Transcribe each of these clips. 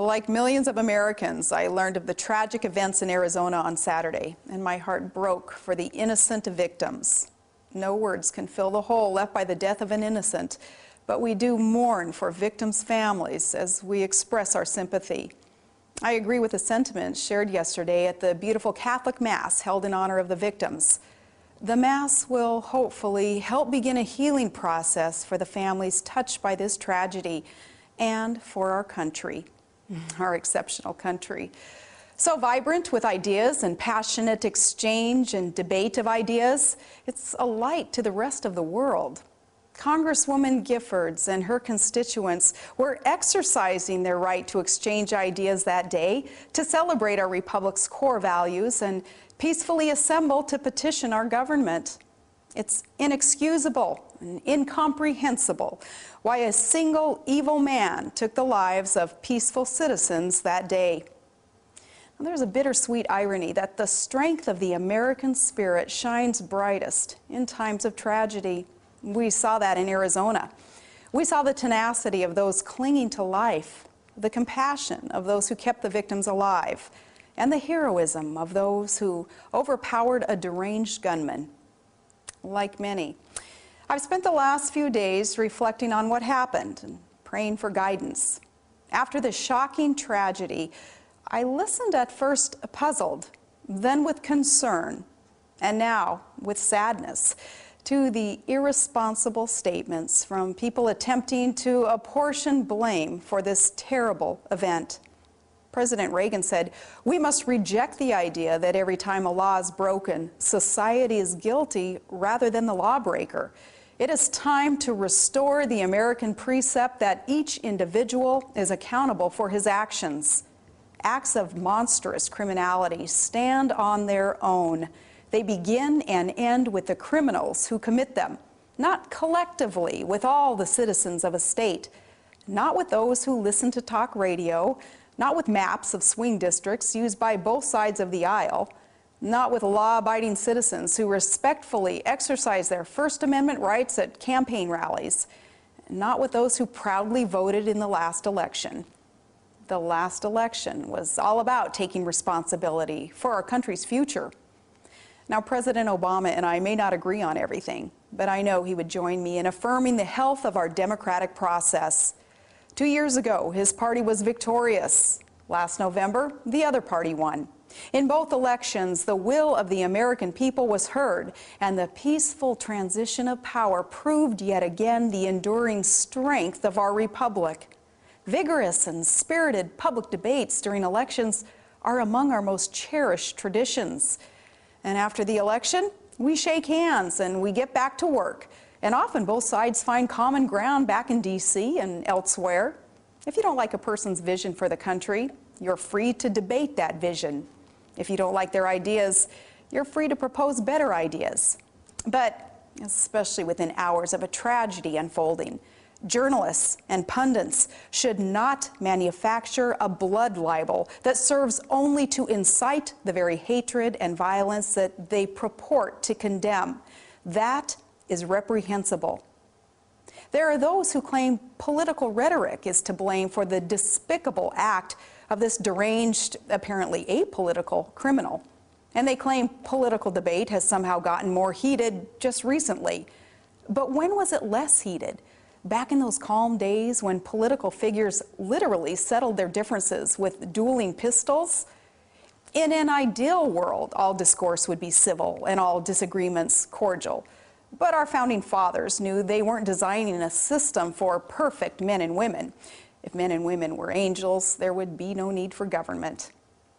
Like millions of Americans, I learned of the tragic events in Arizona on Saturday, and my heart broke for the innocent victims. No words can fill the hole left by the death of an innocent, but we do mourn for victims' families as we express our sympathy. I agree with the sentiments shared yesterday at the beautiful Catholic Mass held in honor of the victims. The Mass will hopefully help begin a healing process for the families touched by this tragedy and for our country. Our exceptional country. So vibrant with ideas and passionate exchange and debate of ideas, it's a light to the rest of the world. Congresswoman Giffords and her constituents were exercising their right to exchange ideas that day to celebrate our republic's core values and peacefully assemble to petition our government. It's inexcusable and incomprehensible why a single evil man took the lives of peaceful citizens that day. Now, there's a bittersweet irony that the strength of the American spirit shines brightest in times of tragedy. We saw that in Arizona. We saw the tenacity of those clinging to life, the compassion of those who kept the victims alive, and the heroism of those who overpowered a deranged gunman. Like many, I've spent the last few days reflecting on what happened and praying for guidance. After the shocking tragedy, I listened at first puzzled, then with concern, and now with sadness to the irresponsible statements from people attempting to apportion blame for this terrible event. President Reagan said, "We must reject the idea that every time a law is broken, society is guilty rather than the lawbreaker. It is time to restore the American precept that each individual is accountable for his actions. Acts of monstrous criminality stand on their own. They begin and end with the criminals who commit them, not collectively with all the citizens of a state, not with those who listen to talk radio, not with maps of swing districts used by both sides of the aisle, not with law-abiding citizens who respectfully exercise their First Amendment rights at campaign rallies, not with those who proudly voted in the last election." The last election was all about taking responsibility for our country's future. Now, President Obama and I may not agree on everything, but I know he would join me in affirming the health of our democratic process. 2 years ago, his party was victorious. Last November, the other party won. In both elections, the will of the American people was heard, and the peaceful transition of power proved yet again the enduring strength of our republic. Vigorous and spirited public debates during elections are among our most cherished traditions. And after the election, we shake hands and we get back to work. And often both sides find common ground back in D.C. and elsewhere. If you don't like a person's vision for the country, you're free to debate that vision. If you don't like their ideas, you're free to propose better ideas. But especially within hours of a tragedy unfolding, journalists and pundits should not manufacture a blood libel that serves only to incite the very hatred and violence that they purport to condemn. That is reprehensible. There are those who claim political rhetoric is to blame for the despicable act of this deranged, apparently apolitical criminal. And they claim political debate has somehow gotten more heated just recently. But when was it less heated? Back in those calm days when political figures literally settled their differences with dueling pistols? In an ideal world, all discourse would be civil and all disagreements cordial. But our founding fathers knew they weren't designing a system for perfect men and women. If men and women were angels, there would be no need for government.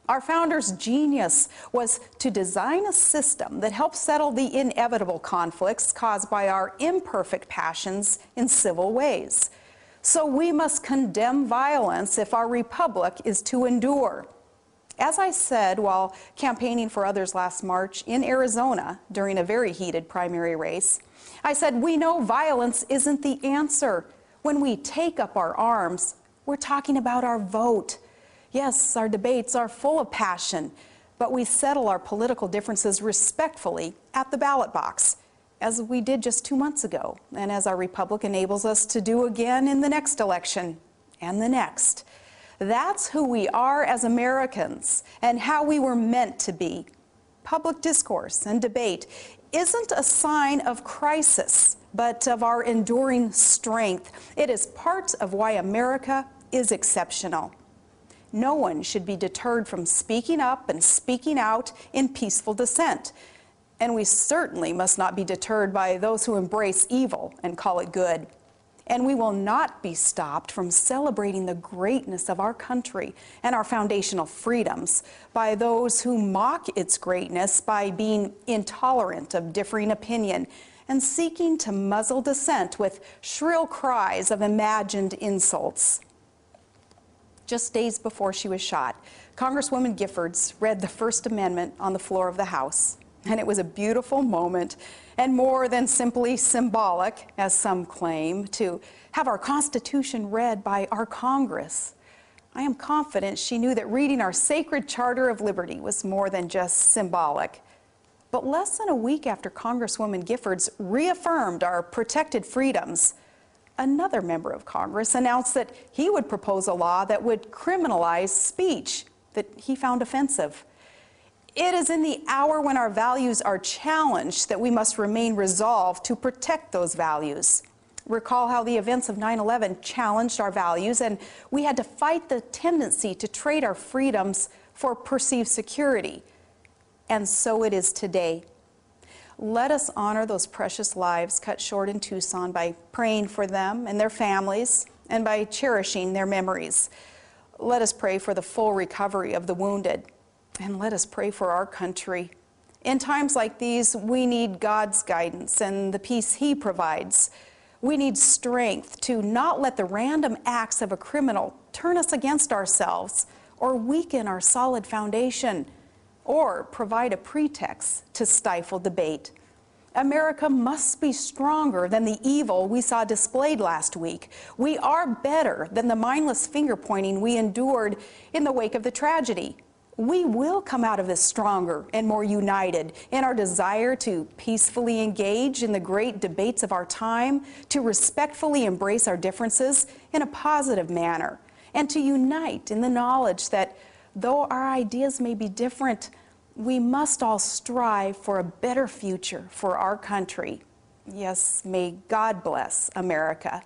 Our founders' genius was to design a system that helps settle the inevitable conflicts caused by our imperfect passions in civil ways. So we must condemn violence if our republic is to endure. As I said while campaigning for others last March in Arizona during a very heated primary race, I said we know violence isn't the answer. When we take up our arms, we're talking about our vote. Yes, our debates are full of passion, but we settle our political differences respectfully at the ballot box, as we did just 2 months ago, and as our republic enables us to do again in the next election and the next. That's who we are as Americans and how we were meant to be. Public discourse and debate isn't a sign of crisis, but of our enduring strength. It is part of why America is exceptional. No one should be deterred from speaking up and speaking out in peaceful dissent. And we certainly must not be deterred by those who embrace evil and call it good. And we will not be stopped from celebrating the greatness of our country and our foundational freedoms by those who mock its greatness by being intolerant of differing opinion and seeking to muzzle dissent with shrill cries of imagined insults. Just days before she was shot, Congresswoman Giffords read the First Amendment on the floor of the House. And it was a beautiful moment, and more than simply symbolic, as some claim, to have our Constitution read by our Congress. I am confident she knew that reading our sacred Charter of Liberty was more than just symbolic. But less than a week after Congresswoman Giffords reaffirmed our protected freedoms, another member of Congress announced that he would propose a law that would criminalize speech that he found offensive. It is in the hour when our values are challenged that we must remain resolved to protect those values. Recall how the events of 9/11 challenged our values, and we had to fight the tendency to trade our freedoms for perceived security. And so it is today. Let us honor those precious lives cut short in Tucson by praying for them and their families and by cherishing their memories. Let us pray for the full recovery of the wounded. And let us pray for our country. In times like these, we need God's guidance and the peace He provides. We need strength to not let the random acts of a criminal turn us against ourselves or weaken our solid foundation or provide a pretext to stifle debate. America must be stronger than the evil we saw displayed last week. We are better than the mindless finger-pointing we endured in the wake of the tragedy. We will come out of this stronger and more united in our desire to peacefully engage in the great debates of our time, to respectfully embrace our differences in a positive manner, and to unite in the knowledge that though our ideas may be different, we must all strive for a better future for our country. Yes, may God bless America.